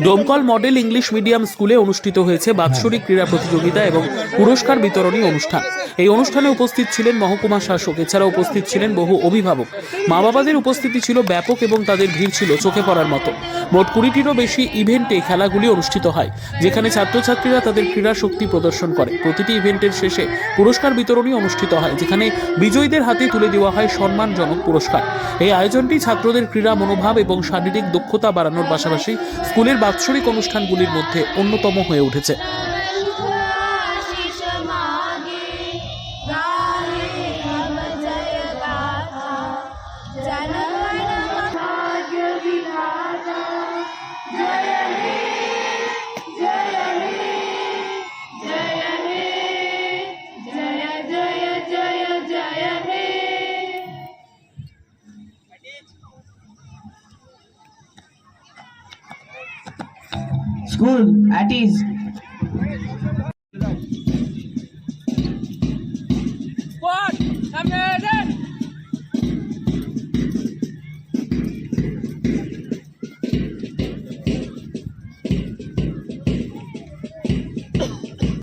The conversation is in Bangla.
ডোমকল মডেল ইংলিশ মিডিয়াম স্কুলে অনুষ্ঠিত হয়েছে বাৎসরিক ক্রীড়া প্রতিযোগিতা এবং পুরস্কার বিতরণী অনুষ্ঠান। এই অনুষ্ঠানে উপস্থিত ছিলেন মহকুমা শাসক, এছাড়া উপস্থিত ছিলেন বহু অভিভাবক। মা বাবাদের উপস্থিতি ছিল ব্যাপক এবং তাদের ভিড় ছিল চোখে পড়ার মতো। মোট 20টিরও বেশি ইভেন্টে খেলাগুলি অনুষ্ঠিত হয়, যেখানে ছাত্রছাত্রীরা তাদের ক্রীড়া শক্তি প্রদর্শন করে। প্রতিটি ইভেন্টের শেষে পুরস্কার বিতরণী অনুষ্ঠিত হয়, যেখানে বিজয়ীদের হাতে তুলে দেওয়া হয় সম্মানজনক পুরস্কার। এই আয়োজনটি ছাত্রদের ক্রীড়া মনোভাব এবং শারীরিক দক্ষতা বাড়ানোর পাশাপাশি স্কুলের বাৎসরিক অনুষ্ঠানগুলির মধ্যে অন্যতম হয়ে উঠেছে। School at ease.